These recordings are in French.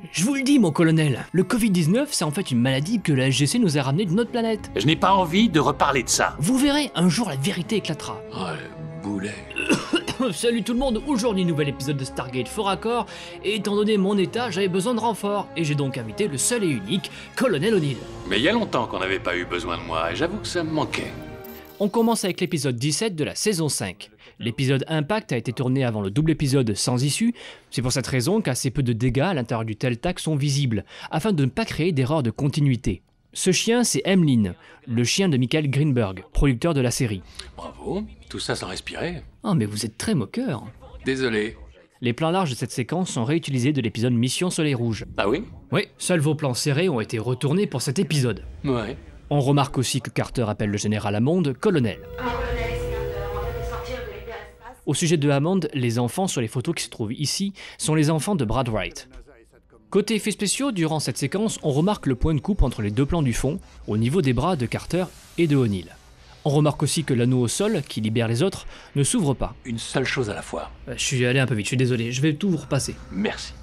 Je vous le dis, mon colonel, le Covid-19, c'est en fait une maladie que la SGC nous a ramenée d'une autre planète. Je n'ai pas envie de reparler de ça. Vous verrez, un jour la vérité éclatera. Oh, le boulet. Salut tout le monde, aujourd'hui nouvel épisode de Stargate Fort Accord, et étant donné mon état, j'avais besoin de renfort, et j'ai donc invité le seul et unique Colonel O'Neill. Mais il y a longtemps qu'on n'avait pas eu besoin de moi, et j'avoue que ça me manquait. On commence avec l'épisode 17 de la saison 5. L'épisode Impact a été tourné avant le double épisode Sans issue, c'est pour cette raison qu'assez peu de dégâts à l'intérieur du Teltac sont visibles, afin de ne pas créer d'erreur de continuité. Ce chien, c'est Emmeline, le chien de Michael Greenberg, producteur de la série. Bravo, tout ça sans respirer. Oh mais vous êtes très moqueur. Désolé. Les plans larges de cette séquence sont réutilisés de l'épisode Mission Soleil Rouge. Ah oui? Oui, seuls vos plans serrés ont été retournés pour cet épisode. Ouais. On remarque aussi que Carter appelle le général Hammond colonel. Au sujet de Hammond, les enfants sur les photos qui se trouvent ici sont les enfants de Brad Wright. Côté effets spéciaux, durant cette séquence, on remarque le point de coupe entre les deux plans du fond, au niveau des bras de Carter et de O'Neill. On remarque aussi que l'anneau au sol, qui libère les autres, ne s'ouvre pas. Une seule chose à la fois. Je suis allé un peu vite, je suis désolé, je vais tout vous repasser. Merci.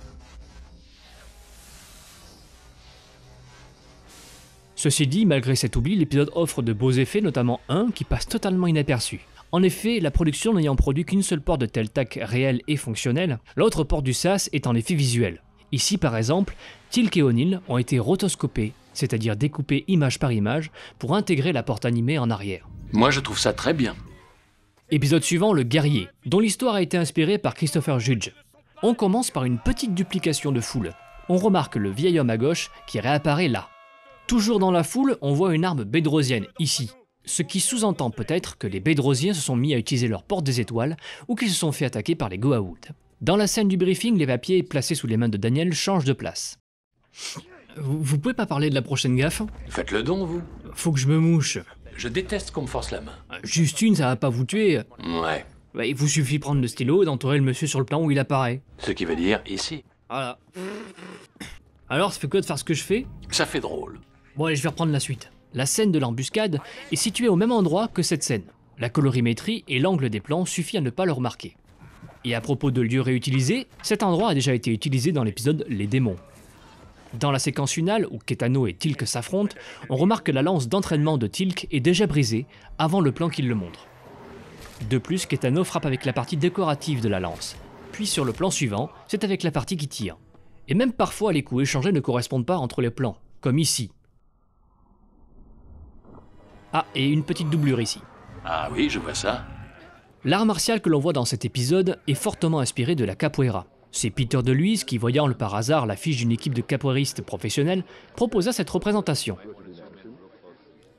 Ceci dit, malgré cet oubli, l'épisode offre de beaux effets, notamment un qui passe totalement inaperçu. En effet, la production n'ayant produit qu'une seule porte de Teltac réelle et fonctionnelle, l'autre porte du SAS est en effet visuel. Ici par exemple, Teal'c et O'Neill ont été rotoscopés, c'est-à-dire découpés image par image, pour intégrer la porte animée en arrière. Moi je trouve ça très bien. Épisode suivant, le guerrier, dont l'histoire a été inspirée par Christopher Judge. On commence par une petite duplication de foule. On remarque le vieil homme à gauche qui réapparaît là. Toujours dans la foule, on voit une arme bédrosienne, ici. Ce qui sous-entend peut-être que les Bédrosiens se sont mis à utiliser leur porte des étoiles ou qu'ils se sont fait attaquer par les Goa'uld. Dans la scène du briefing, les papiers placés sous les mains de Daniel changent de place. Vous pouvez pas parler de la prochaine gaffe? Faites le don, vous. Faut que je me mouche. Je déteste qu'on me force la main. Juste une, ça va pas vous tuer. Ouais. Il vous suffit de prendre le stylo et d'entourer le monsieur sur le plan où il apparaît. Ce qui veut dire ici. Voilà. Alors, ça fait quoi de faire ce que je fais? Ça fait drôle. Bon allez, je vais reprendre la suite. La scène de l'embuscade est située au même endroit que cette scène. La colorimétrie et l'angle des plans suffit à ne pas le remarquer. Et à propos de lieux réutilisés, cet endroit a déjà été utilisé dans l'épisode Les démons. Dans la séquence finale, où Ketano et Teal'c s'affrontent, on remarque que la lance d'entraînement de Teal'c est déjà brisée avant le plan qu'il le montre. De plus, Ketano frappe avec la partie décorative de la lance. Puis sur le plan suivant, c'est avec la partie qui tire. Et même parfois les coups échangés ne correspondent pas entre les plans, comme ici. Ah, et une petite doublure ici. Ah oui, je vois ça. L'art martial que l'on voit dans cet épisode est fortement inspiré de la capoeira. C'est Peter DeLuise qui, voyant par hasard l'affiche d'une équipe de capoeiristes professionnels, proposa cette représentation.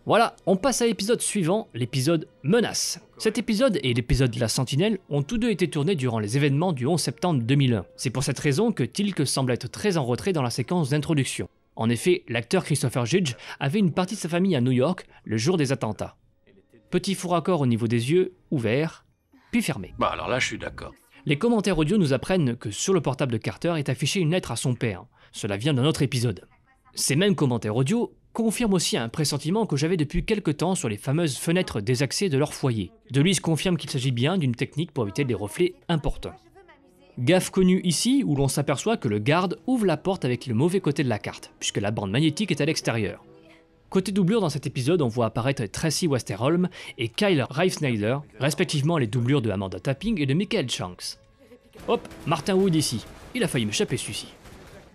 Voilà, on passe à l'épisode suivant, l'épisode Menace. Cet épisode et l'épisode La Sentinelle ont tous deux été tournés durant les événements du 11 septembre 2001. C'est pour cette raison que Teal'c semble être très en retrait dans la séquence d'introduction. En effet, l'acteur Christopher Judge avait une partie de sa famille à New York le jour des attentats. Petit faux raccord au niveau des yeux, ouvert, puis fermé. Bah alors là, je suis d'accord. Les commentaires audio nous apprennent que sur le portable de Carter est affichée une lettre à son père. Cela vient d'un autre épisode. Ces mêmes commentaires audio confirment aussi un pressentiment que j'avais depuis quelque temps sur les fameuses fenêtres désaxées de leur foyer. DeLuise confirme qu'il s'agit bien d'une technique pour éviter des reflets importants. Gaffe connue ici, où l'on s'aperçoit que le garde ouvre la porte avec le mauvais côté de la carte, puisque la bande magnétique est à l'extérieur. Côté doublure dans cet épisode, on voit apparaître Tracy Westerholm et Kyle Reifsnyder, respectivement les doublures de Amanda Tapping et de Michael Shanks. Hop, Martin Wood ici. Il a failli m'échapper celui-ci.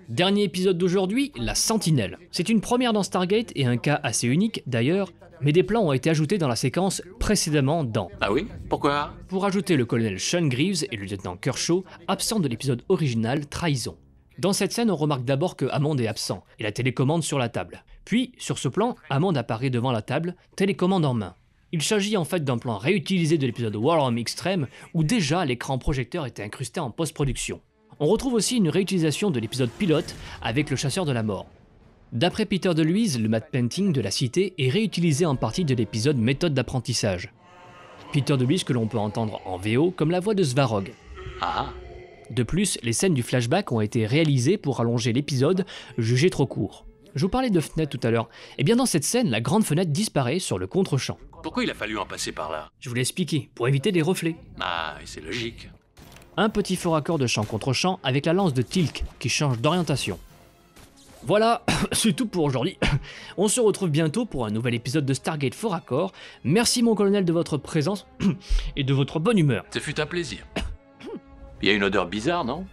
Dernier épisode d'aujourd'hui, la Sentinelle. C'est une première dans Stargate et un cas assez unique d'ailleurs, mais des plans ont été ajoutés dans la séquence précédemment dans... Ah oui? Pourquoi? Pour ajouter le colonel Sean Greaves et le lieutenant Kershaw, absents de l'épisode original Trahison. Dans cette scène, on remarque d'abord que Hammond est absent, et la télécommande sur la table. Puis, sur ce plan, Hammond apparaît devant la table, télécommande en main. Il s'agit en fait d'un plan réutilisé de l'épisode War Extreme, où déjà l'écran projecteur était incrusté en post-production. On retrouve aussi une réutilisation de l'épisode pilote avec le chasseur de la mort. D'après Peter DeLuise, le matte painting de la cité est réutilisé en partie de l'épisode méthode d'apprentissage. Peter DeLuise que l'on peut entendre en VO comme la voix de Svarog. Ah. De plus, les scènes du flashback ont été réalisées pour allonger l'épisode, jugé trop court. Je vous parlais de fenêtre tout à l'heure. Et bien dans cette scène, la grande fenêtre disparaît sur le contre-champ. Pourquoi il a fallu en passer par là? Je vous l'ai expliqué, pour éviter les reflets. Ah, et c'est logique. Un petit faux raccord de champ contre champ avec la lance de Teal'c qui change d'orientation. Voilà, c'est tout pour aujourd'hui. On se retrouve bientôt pour un nouvel épisode de Stargate Fort Accord. Merci mon colonel de votre présence et de votre bonne humeur. Ce fut un plaisir. Il y a une odeur bizarre, non ?